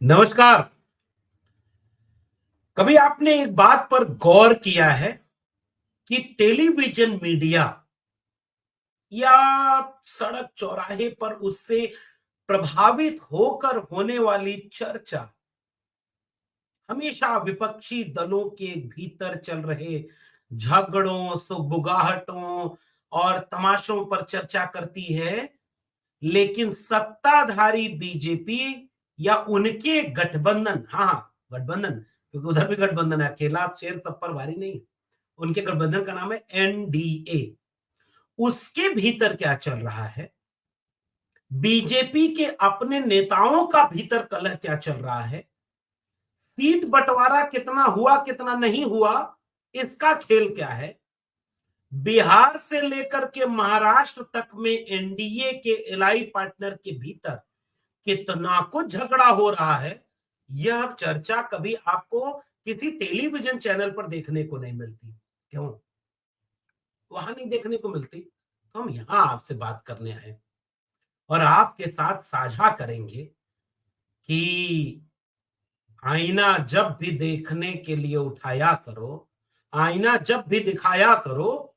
नमस्कार। कभी आपने एक बात पर गौर किया है कि टेलीविजन मीडिया या सड़क चौराहे पर उससे प्रभावित होकर होने वाली चर्चा हमेशा विपक्षी दलों के भीतर चल रहे झगड़ों, सुगबुगाहटों और तमाशों पर चर्चा करती है, लेकिन सत्ताधारी बीजेपी या उनके गठबंधन, हाँ, गठबंधन, क्योंकि उधर भी गठबंधन है, अकेला शेर सब पर भारी नहीं। उनके गठबंधन का नाम है एनडीए। उसके भीतर क्या चल रहा है, बीजेपी के अपने नेताओं का भीतर कलह क्या चल रहा है, सीट बंटवारा कितना हुआ कितना नहीं हुआ, इसका खेल क्या है, बिहार से लेकर के महाराष्ट्र तक में एनडीए के एलाई पार्टनर के भीतर कितना कुछ झगड़ा हो रहा है, यह चर्चा कभी आपको किसी टेलीविजन चैनल पर देखने को नहीं मिलती। क्यों? वहां नहीं देखने को मिलती, तो हम यहां आपसे बात करने आए और आपके साथ साझा करेंगे कि आईना जब भी देखने के लिए उठाया करो, आईना जब भी दिखाया करो,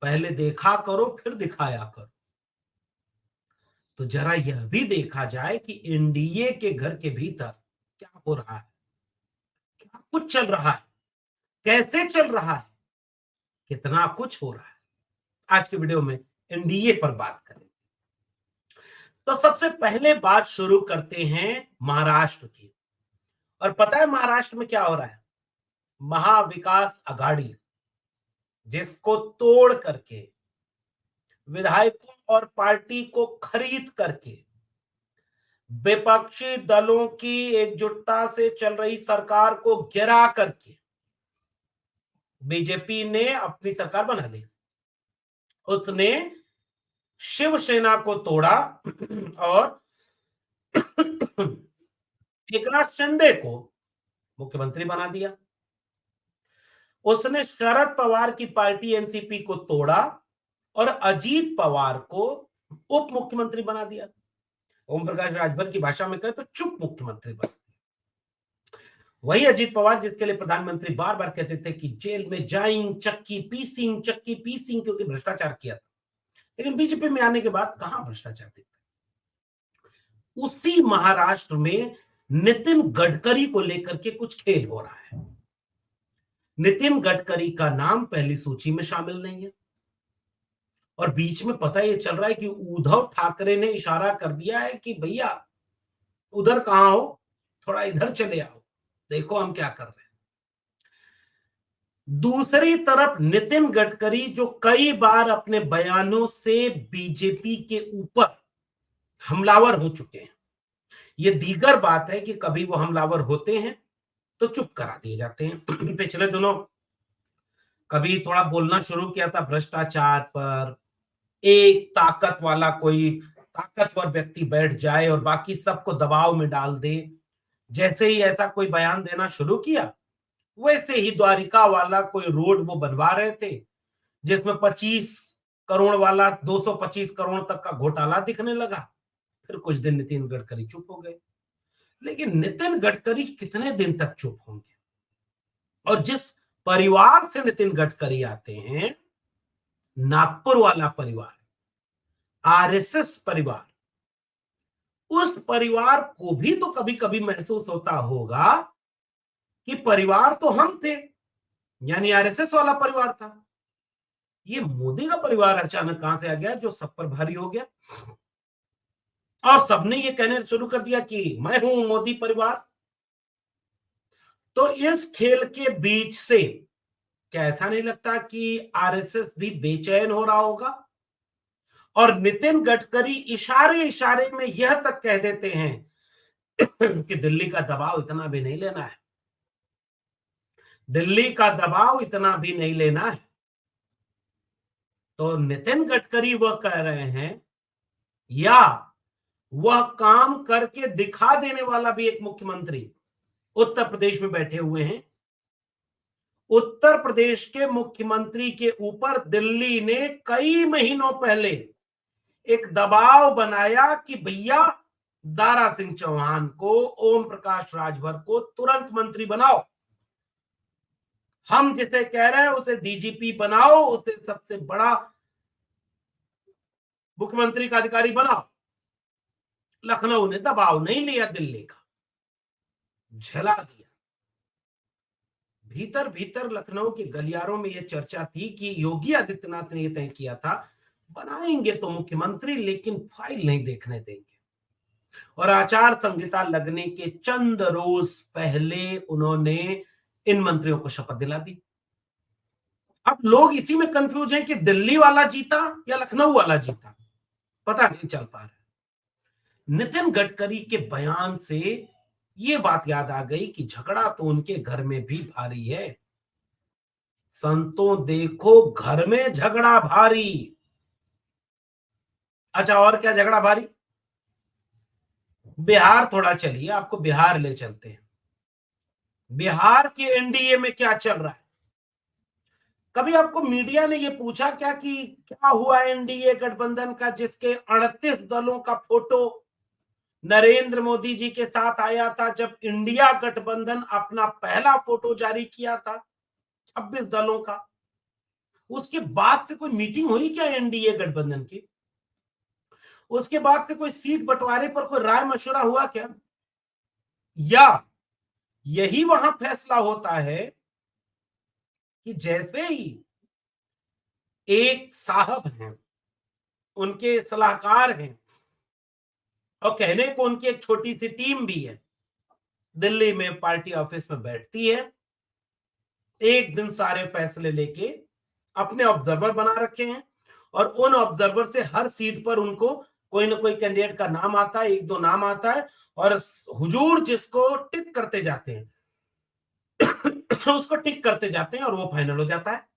पहले देखा करो फिर दिखाया करो। तो जरा यह भी देखा जाए कि एनडीए के घर के भीतर क्या हो रहा है, क्या कुछ चल रहा है, कैसे चल रहा है, कितना कुछ हो रहा है। आज के वीडियो में एनडीए पर बात करें। तो सबसे पहले बात शुरू करते हैं महाराष्ट्र की। और पता है महाराष्ट्र में क्या हो रहा है? महाविकास आघाड़ी, जिसको तोड़ करके विधायकों और पार्टी को खरीद करके विपक्षी दलों की एकजुटता से चल रही सरकार को गिरा करके बीजेपी ने अपनी सरकार बना ली। उसने शिवसेना को तोड़ा और एकनाथ शिंदे को मुख्यमंत्री बना दिया। उसने शरद पवार की पार्टी एनसीपी को तोड़ा और अजीत पवार को उप मुख्यमंत्री बना दिया। ओम प्रकाश राजभर की भाषा में कहे तो चुप मुख्यमंत्री बना दिया। वही अजीत पवार जिसके लिए प्रधानमंत्री बार बार कहते थे कि जेल में जाइंग चक्की पीसिंग, क्योंकि भ्रष्टाचार किया था। लेकिन बीजेपी में आने के बाद कहां भ्रष्टाचार दिखता है। उसी महाराष्ट्र में नितिन गडकरी को लेकर के कुछ खेल हो रहा है। नितिन गडकरी का नाम पहली सूची में शामिल नहीं है और बीच में पता ये चल रहा है कि उद्धव ठाकरे ने इशारा कर दिया है कि भैया उधर कहां हो, थोड़ा इधर चले आओ, देखो हम क्या कर रहे हैं। दूसरी तरफ नितिन गडकरी जो कई बार अपने बयानों से बीजेपी के ऊपर हमलावर हो चुके हैं। ये दीगर बात है कि कभी वो हमलावर होते हैं तो चुप करा दिए जाते हैं। पिछले दिनों कभी थोड़ा बोलना शुरू किया था भ्रष्टाचार पर, एक ताकतवर व्यक्ति बैठ जाए और बाकी सबको दबाव में डाल दे। जैसे ही ऐसा कोई बयान देना शुरू किया, वैसे ही द्वारिका वाला कोई रोड वो बनवा रहे थे जिसमें 25 करोड़ वाला 225 करोड़ तक का घोटाला दिखने लगा। फिर कुछ दिन नितिन गडकरी चुप हो गए। लेकिन नितिन गडकरी कितने दिन तक चुप होंगे? और जिस परिवार से नितिन गडकरी आते हैं, नागपुर वाला परिवार, आरएसएस परिवार, उस परिवार को भी तो कभी कभी महसूस होता होगा कि परिवार तो हम थे, यानी आरएसएस वाला परिवार था। ये मोदी का परिवार अचानक कहां से आ गया जो सब पर भारी हो गया? और सबने ये कहने शुरू कर दिया कि मैं हूं मोदी परिवार। तो इस खेल के बीच से क्या ऐसा नहीं लगता कि आरएसएस भी बेचैन हो रहा होगा? और नितिन गडकरी इशारे इशारे में यह तक कह देते हैं कि दिल्ली का दबाव इतना भी नहीं लेना है, दिल्ली का दबाव इतना भी नहीं लेना है। तो नितिन गडकरी वह कह रहे हैं या वह काम करके दिखा देने वाला भी एक मुख्यमंत्री उत्तर प्रदेश में बैठे हुए हैं। उत्तर प्रदेश के मुख्यमंत्री के ऊपर दिल्ली ने कई महीनों पहले एक दबाव बनाया कि भैया दारा सिंह चौहान को, ओम प्रकाश राजभर को तुरंत मंत्री बनाओ। हम जिसे कह रहे हैं उसे डीजीपी बनाओ, उसे सबसे बड़ा मुख्यमंत्री का अधिकारी बनाओ। लखनऊ ने दबाव नहीं लिया, दिल्ली का झला दिया। भीतर भीतर लखनऊ के गलियारों में यह चर्चा थी कि योगी आदित्यनाथ ने यह तय किया था, बनाएंगे तो मुख्यमंत्री लेकिन फाइल नहीं देखने देंगे। और आचार संहिता लगने के चंद रोज पहले उन्होंने इन मंत्रियों को शपथ दिला दी। अब लोग इसी में कंफ्यूज हैं कि दिल्ली वाला जीता या लखनऊ वाला जीता, पता नहीं चल पा रहा। नितिन गडकरी के बयान से ये बात याद आ गई कि झगड़ा तो उनके घर में भी भारी है। संतों देखो घर में झगड़ा भारी। अच्छा, और क्या झगड़ा भारी? बिहार थोड़ा चलिए, आपको बिहार ले चलते हैं। बिहार के एनडीए में क्या चल रहा है? कभी आपको मीडिया ने यह पूछा क्या कि क्या हुआ एनडीए गठबंधन का, जिसके 38 दलों का फोटो नरेंद्र मोदी जी के साथ आया था जब इंडिया गठबंधन अपना पहला फोटो जारी किया था 26 दलों का? उसके बाद से कोई मीटिंग हुई क्या एनडीए गठबंधन की? उसके बाद से कोई सीट बंटवारे पर कोई राय मशवरा हुआ क्या? या यही वहां फैसला होता है कि जैसे ही एक साहब हैं, उनके सलाहकार हैं, और कहने को उनकी एक छोटी सी टीम भी है, दिल्ली में पार्टी ऑफिस में बैठती है, एक दिन सारे फैसले लेके अपने ऑब्जर्वर बना रखे हैं, और उन ऑब्जर्वर से हर सीट पर उनको कोई ना कोई कैंडिडेट का नाम आता है, एक दो नाम आता है, और हुजूर जिसको टिक करते जाते हैं उसको टिक करते जाते हैं और वो फाइनल हो जाता है।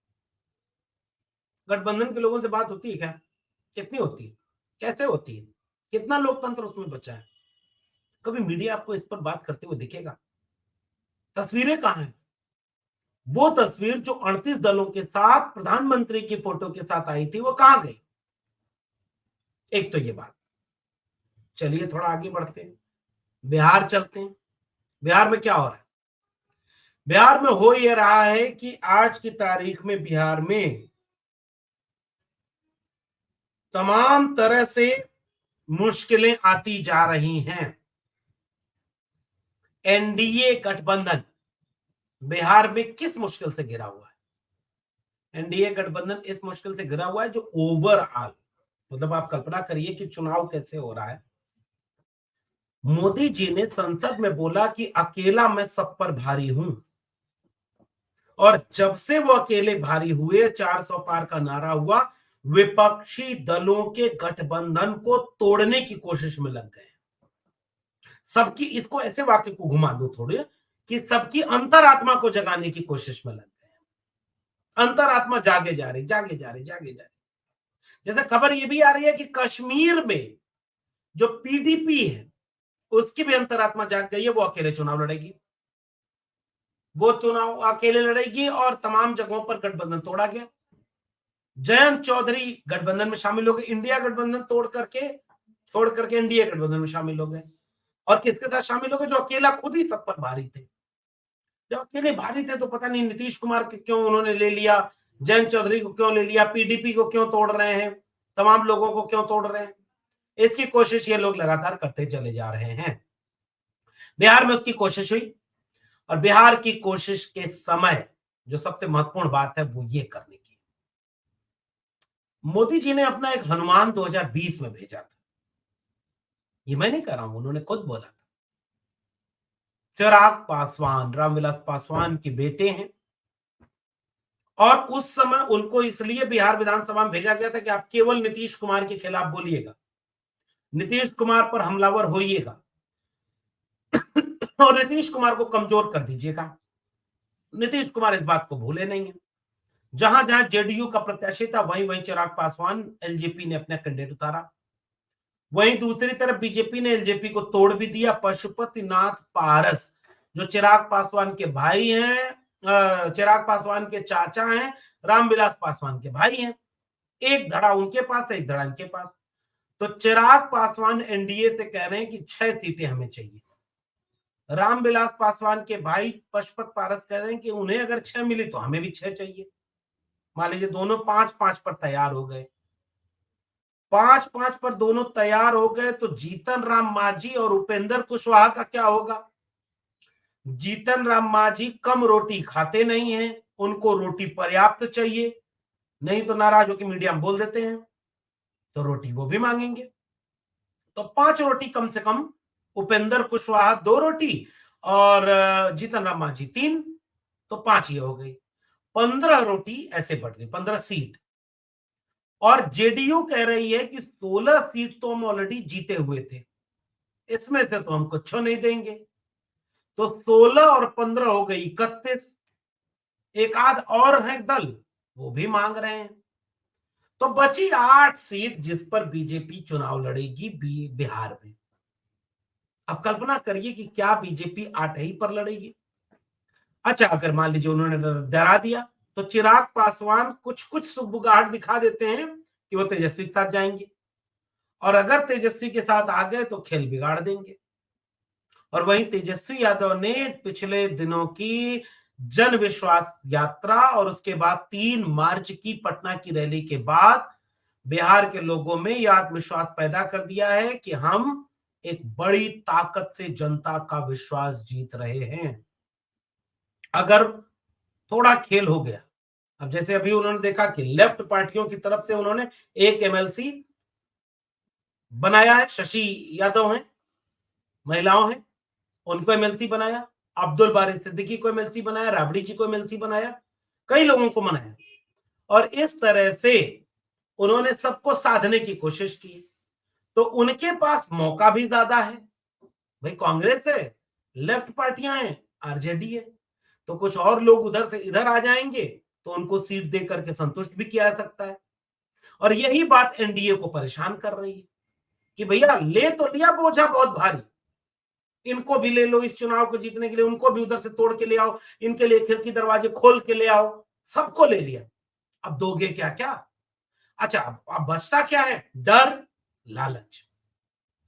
गठबंधन के लोगों से बात होती है क्या? कितनी होती है? कैसे होती है? कितना लोकतंत्र उसमें बचा है? कभी मीडिया आपको इस पर बात करते हुए दिखेगा? तस्वीरें कहां हैं? वो तस्वीर जो 38 दलों के साथ प्रधानमंत्री की फोटो के साथ आई थी, वो कहां गई? एक तो ये बात। चलिए थोड़ा आगे बढ़ते हैं, बिहार चलते हैं। बिहार में क्या हो रहा है? बिहार में हो यह रहा है कि आज की तारीख में बिहार में तमाम तरह से मुश्किलें आती जा रही हैं। एनडीए गठबंधन बिहार में किस मुश्किल से घिरा हुआ है? एनडीए गठबंधन इस मुश्किल से घिरा हुआ है जो ओवरऑल, मतलब आप कल्पना करिए कि चुनाव कैसे हो रहा है। मोदी जी ने संसद में बोला कि अकेला मैं सब पर भारी हूं, और जब से वो अकेले भारी हुए, 400 पार का नारा हुआ, विपक्षी दलों के गठबंधन को तोड़ने की कोशिश में लग गए। सबकी, इसको ऐसे वाक्य को घुमा दो थोड़े, कि सबकी अंतरात्मा को जगाने की कोशिश में लग गए। अंतरात्मा जागे जा रही, जागे जा रही, जागे जा रही। जैसे खबर ये भी आ रही है कि कश्मीर में जो पीडीपी है उसकी भी अंतरात्मा जाग गई है, वो अकेले चुनाव लड़ेगी। वो चुनाव अकेले लड़ेगी और तमाम जगहों पर गठबंधन तोड़ा गया। जयंत चौधरी गठबंधन में शामिल हो गए, इंडिया गठबंधन छोड़ करके एनडीए गठबंधन में शामिल हो गए। और किसके साथ शामिल हो गए? जो अकेला खुद ही सब पर भारी थे। जब अकेले भारी थे तो पता नहीं नीतीश कुमार के क्यों उन्होंने ले लिया, जयंत चौधरी को क्यों ले लिया, पीडीपी को क्यों तोड़ रहे हैं, तमाम लोगों को क्यों तोड़ रहे हैं? इसकी कोशिश ये लोग लगातार करते चले जा रहे हैं। बिहार में उसकी कोशिश हुई, और बिहार की कोशिश के समय जो सबसे महत्वपूर्ण बात है वो ये करने की, मोदी जी ने अपना एक हनुमान 2020 में भेजा था। ये मैं नहीं कह रहा हूं, उन्होंने खुद बोला था। चिराग पासवान रामविलास पासवान के बेटे हैं, और उस समय उनको इसलिए बिहार विधानसभा में भेजा गया था कि आप केवल नीतीश कुमार के खिलाफ बोलिएगा, नीतीश कुमार पर हमलावर होइएगा और नीतीश कुमार को कमजोर कर दीजिएगा। नीतीश कुमार इस बात को भूले नहीं है। जहां जहां जेडीयू का प्रत्याशी था, वहीं वहीं चिराग पासवान, एलजेपी ने अपना कैंडिडेट उतारा। वहीं दूसरी तरफ बीजेपी ने एलजेपी को तोड़ भी दिया। पशुपतिनाथ पारस जो चिराग पासवान के भाई हैं, चिराग पासवान के चाचा हैं, रामविलास पासवान के भाई हैं, एक धड़ा उनके पास है, एक धड़ा इनके पास। तो चिराग पासवान एनडीए से कह रहे हैं कि 6 सीटें हमें चाहिए। रामविलास पासवान के भाई पशुपत पारस कह रहे हैं कि उन्हें अगर 6 मिली तो हमें भी 6 चाहिए। मान लीजिए दोनों 5-5 पर तैयार हो गए। 5-5 पर दोनों तैयार हो गए तो जीतन राम मांझी और उपेंद्र कुशवाहा का क्या होगा? जीतन राम मांझी कम रोटी खाते नहीं हैं, उनको रोटी पर्याप्त चाहिए, नहीं तो नाराज होकर मीडिया में बोल देते हैं, तो रोटी वो भी मांगेंगे। तो 5 रोटी कम से कम, उपेंद्र कुशवाहा 2 रोटी और जीतन राम मांझी 3, तो 5 ये हो गई। 15 रोटी ऐसे बढ़ गई, 15 सीट। और जेडीयू कह रही है कि 16 सीट तो हम ऑलरेडी जीते हुए थे, इसमें से तो हम कुछ नहीं देंगे। तो 16 और 15 हो गई 31। एक आध और है दल, वो भी मांग रहे हैं। तो बची 8 सीट जिस पर बीजेपी चुनाव लड़ेगी बिहार में। अब कल्पना करिए कि क्या बीजेपी 8 ही पर लड़ेगी? अच्छा, अगर मान लीजिए उन्होंने डरा दिया तो चिराग पासवान कुछ कुछ सुगबुगाहट दिखा देते हैं कि वो तेजस्वी के साथ जाएंगे, और अगर तेजस्वी के साथ आ गए तो खेल बिगाड़ देंगे। और वहीं तेजस्वी यादव ने पिछले दिनों की जन विश्वास यात्रा और उसके बाद 3 मार्च की पटना की रैली के बाद बिहार के लोगों में यह आत्मविश्वास पैदा कर दिया है कि हम एक बड़ी ताकत से जनता का विश्वास जीत रहे हैं। अगर थोड़ा खेल हो गया, अब जैसे अभी उन्होंने देखा कि लेफ्ट पार्टियों की तरफ से उन्होंने एक एमएलसी बनाया है, शशि यादव हैं, महिलाओं हैं, उनको एमएलसी बनाया, अब्दुल बारी सिद्दीकी को एमएलसी बनाया, राबड़ी जी को एमएलसी बनाया, कई लोगों को बनाया। और इस तरह से उन्होंने सबको साधने की कोशिश की, तो उनके पास मौका भी ज्यादा है। भाई कांग्रेस है, लेफ्ट पार्टियां हैं, आरजेडी है, तो कुछ और लोग उधर से इधर आ जाएंगे तो उनको सीट दे करके संतुष्ट भी किया जा सकता है। और यही बात एनडीए को परेशान कर रही है कि भैया ले तो लिया बोझा बहुत भारी, इनको भी ले लो इस चुनाव को जीतने के लिए, उनको भी उधर से तोड़ के ले आओ, इनके लिए खिड़की दरवाजे खोल के ले आओ, सबको ले लिया, अब दोगे क्या क्या? अच्छा, अब बचता क्या है? डर, लालच।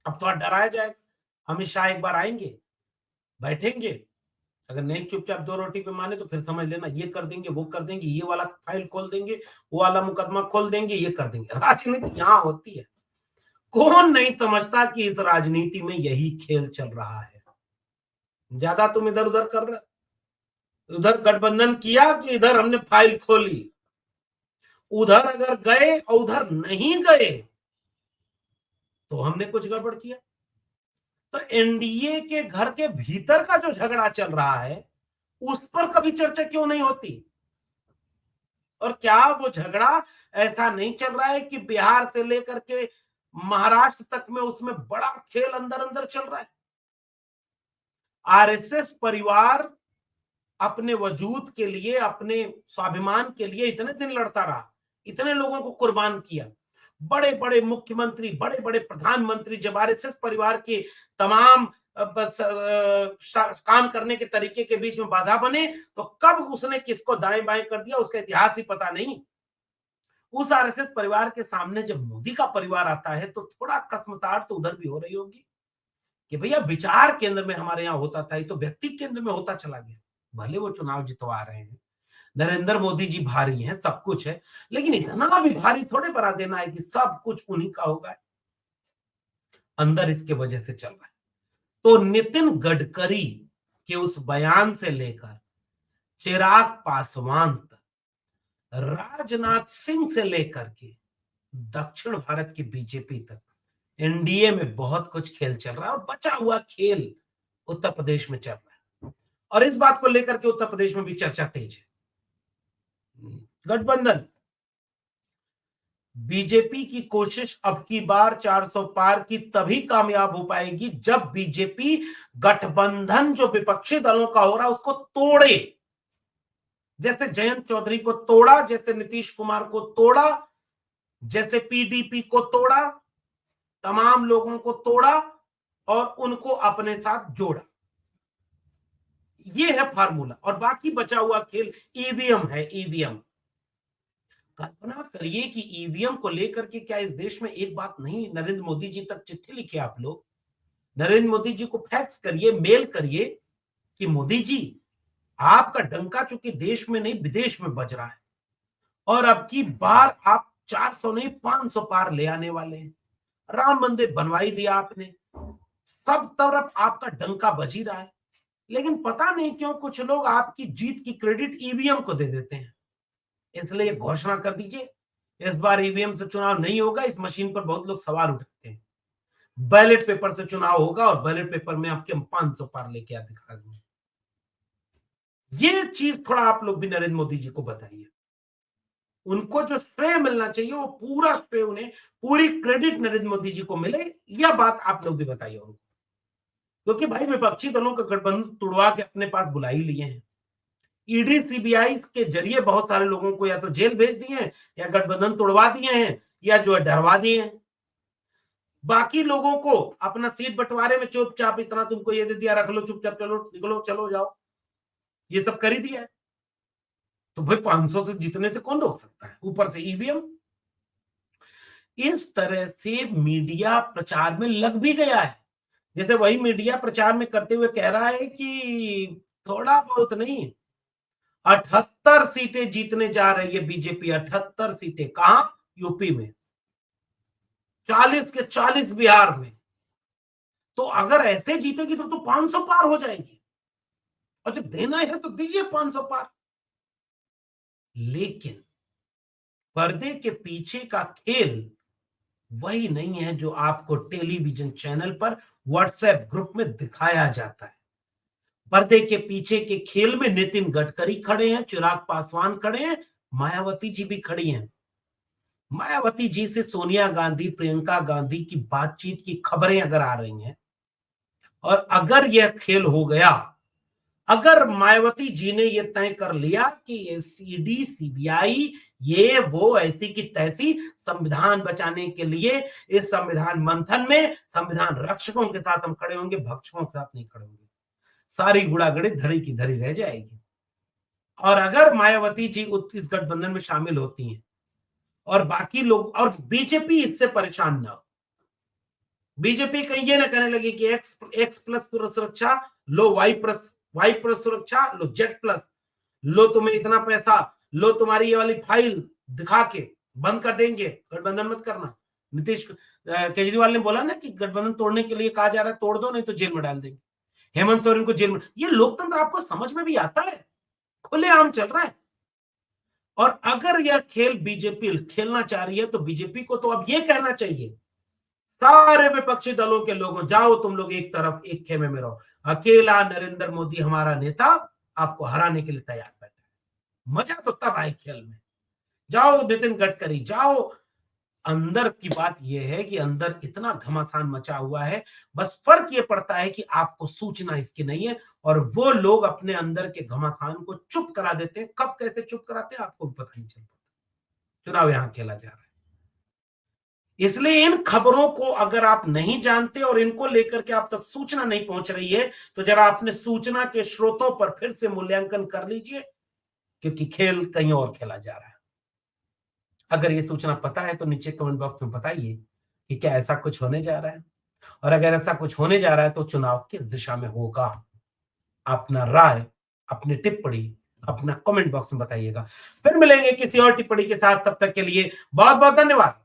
अब तो डराया जाए। अमित शाह एक बार आएंगे, बैठेंगे, अगर नहीं चुपचाप 2 रोटी पे माने तो फिर समझ लेना ये कर देंगे, वो कर देंगे, ये वाला फाइल खोल देंगे, वो वाला मुकदमा खोल देंगे, ये कर देंगे। राजनीति यहां होती है। कौन नहीं समझता कि इस राजनीति में यही खेल चल रहा है। ज्यादा तुम इधर उधर कर रहे, उधर गठबंधन किया कि इधर हमने फाइल खोली, उधर अगर गए और उधर नहीं गए तो हमने कुछ गड़बड़ किया। तो एनडीए के घर के भीतर का जो झगड़ा चल रहा है उस पर कभी चर्चा क्यों नहीं होती? और क्या वो झगड़ा ऐसा नहीं चल रहा है कि बिहार से लेकर के महाराष्ट्र तक में उसमें बड़ा खेल अंदर अंदर चल रहा है? आरएसएस परिवार अपने वजूद के लिए, अपने स्वाभिमान के लिए इतने दिन लड़ता रहा, इतने लोगों को कुर्बान किया। बड़े बड़े मुख्यमंत्री, बड़े बड़े प्रधानमंत्री जब आरएसएस परिवार के तमाम काम करने के तरीके के बीच में बाधा बने तो कब उसने किसको दाएं बाएं कर दिया उसका इतिहास ही पता नहीं। उस आरएसएस परिवार के सामने जब मोदी का परिवार आता है तो थोड़ा कसमसाहट तो उधर भी हो रही होगी कि भैया विचार केंद्र में हमारे यहाँ होता था, ये तो व्यक्ति केंद्र में होता चला गया। भले वो चुनाव जितवा रहे हैं, नरेंद्र मोदी जी भारी हैं, सब कुछ है, लेकिन इतना भी भारी थोड़े बना देना है कि सब कुछ उन्हीं का होगा। अंदर इसके वजह से चल रहा है। तो नितिन गडकरी के उस बयान से लेकर चिराग पासवान तक, राजनाथ सिंह से लेकर के दक्षिण भारत की बीजेपी तक, एनडीए में बहुत कुछ खेल चल रहा है और बचा हुआ खेल उत्तर प्रदेश में चल रहा है। और इस बात को लेकर के उत्तर प्रदेश में भी चर्चा तेज है। गठबंधन, बीजेपी की कोशिश अब की बार 400 पार की तभी कामयाब हो पाएगी जब बीजेपी गठबंधन जो विपक्षी दलों का हो रहा है उसको तोड़े। जैसे जयंत चौधरी को तोड़ा, जैसे नीतीश कुमार को तोड़ा, जैसे पीडीपी को तोड़ा, तमाम लोगों को तोड़ा और उनको अपने साथ जोड़ा। ये है फार्मूला। और बाकी बचा हुआ खेल ईवीएम है, ईवीएम। कल्पना करिए कि ईवीएम को लेकर के क्या इस देश में एक बात नहीं, नरेंद्र मोदी जी तक चिट्ठी लिखे आप लोग, नरेंद्र मोदी जी को फैक्स करिए, मेल करिए कि मोदी जी, आपका डंका चूंकि देश में नहीं विदेश में बज रहा है और अब की बार आप 400 नहीं 500 पार ले आने वाले हैं। राम मंदिर बनवाई दिया आपने, सब तरफ आपका डंका बज ही रहा है, लेकिन पता नहीं क्यों कुछ लोग आपकी जीत की क्रेडिट ईवीएम को दे देते हैं। इसलिए घोषणा कर दीजिए, इस बार ईवीएम से चुनाव नहीं होगा। इस मशीन पर बहुत लोग सवाल उठाते हैं। बैलेट पेपर से चुनाव होगा और बैलेट पेपर में आपके हम 500 पार लेके आ दिखा देंगे। ये चीज थोड़ा आप लोग भी नरेंद्र मोदी जी को बताइए। उनको जो श्रेय मिलना चाहिए वो पूरा श्रेय उन्हें, पूरी क्रेडिट नरेंद्र मोदी जी को मिले, यह बात आप लोग भी बताइए उनको। क्योंकि भाई विपक्षी दलों का गठबंधन तुड़वा के अपने पास बुला ही लिए हैं। ईडी सीबीआई के जरिए बहुत सारे लोगों को या तो जेल भेज दिए हैं, या गठबंधन तोड़वा दिए हैं, या जो है डरवा दिए हैं। बाकी लोगों को अपना सीट बंटवारे में चुपचाप इतना तुमको ये दे दिया, रख लो चुपचाप, चलो निकलो चलो जाओ, ये सब कर ही दिया है। तो भाई 500 से जीतने से कौन रोक सकता है, ऊपर से ईवीएम। इस तरह से मीडिया प्रचार में लग भी गया है। जैसे वही मीडिया प्रचार में करते हुए कह रहा है कि थोड़ा बहुत नहीं, 78 सीटें जीतने जा रही है बीजेपी। 78 सीटें कहां? यूपी में, 40 के 40 बिहार में। तो अगर ऐसे जीतेगी तो 500 पार हो जाएगी, और जब देना है तो दीजिए 500 पार। लेकिन पर्दे के पीछे का खेल वही नहीं है जो आपको टेलीविजन चैनल पर व्हाट्सएप ग्रुप में दिखाया जाता है। पर्दे के पीछे के खेल में नितिन गडकरी खड़े हैं, चिराग पासवान खड़े हैं, मायावती जी भी खड़ी हैं। मायावती जी से सोनिया गांधी, प्रियंका गांधी की बातचीत की खबरें अगर आ रही हैं, और अगर यह खेल हो गया, अगर मायावती जी ने यह तय कर लिया कि ईडी सीबीआई ये वो ऐसी की तैसी, संविधान बचाने के लिए इस संविधान मंथन में संविधान रक्षकों के साथ हम खड़े होंगे, भक्षकों के साथ नहीं खड़े होंगे, सारी गुड़ागड़ी धड़ी की धड़ी रह जाएगी। और अगर मायावती जी इस गठबंधन में शामिल होती हैं और बाकी लोग, और बीजेपी इससे परेशान ना हो, बीजेपी कहीं ये ना कहने लगी कि एक्स प्लस सुरक्षा लो, वाई प्लस सुरक्षा लो, जेड प्लस लो, तुम्हें इतना पैसा लो, तुम्हारी ये वाली फाइल दिखा के बंद कर देंगे, गठबंधन मत करना। नीतीश केजरीवाल ने बोला ना कि गठबंधन तोड़ने के लिए कहा जा रहा है, तोड़ दो नहीं तो जेल में डाल देंगे, हेमंत सोरेन को जेल में। ये लोकतंत्र आपको समझ में भी आता है, खुलेआम चल रहा है। और अगर यह खेल बीजेपी खेलना चाह रही है तो बीजेपी को तो अब यह कहना चाहिए, सारे विपक्षी दलों के लोगों, जाओ तुम लोग एक तरफ, एक खेमे में रहो, अकेला नरेंद्र मोदी हमारा नेता आपको हराने के लिए तैयार बैठा है। मजा तो तब आए खेल में। जाओ नितिन गडकरी जाओ। अंदर की बात यह है कि अंदर इतना घमासान मचा हुआ है, बस फर्क ये पड़ता है कि आपको सूचना इसकी नहीं है, और वो लोग अपने अंदर के घमासान को चुप करा देते हैं। कब कैसे चुप कराते हैं आपको भी पता नहीं चलता। चुनाव यहां खेला जा रहा है, इसलिए इन खबरों को अगर आप नहीं जानते और इनको लेकर के आप तक सूचना नहीं पहुंच रही है, तो जरा अपने सूचना के स्रोतों पर फिर से मूल्यांकन कर लीजिए, क्योंकि खेल कहीं और खेला जा रहा है। अगर ये सूचना पता है तो नीचे कमेंट बॉक्स में बताइए कि क्या ऐसा कुछ होने जा रहा है, और अगर ऐसा कुछ होने जा रहा है तो चुनाव किस दिशा में होगा। अपना राय, अपनी टिप्पणी अपना कमेंट बॉक्स में बताइएगा। फिर मिलेंगे किसी और टिप्पणी के साथ, तब तक के लिए बहुत बहुत धन्यवाद।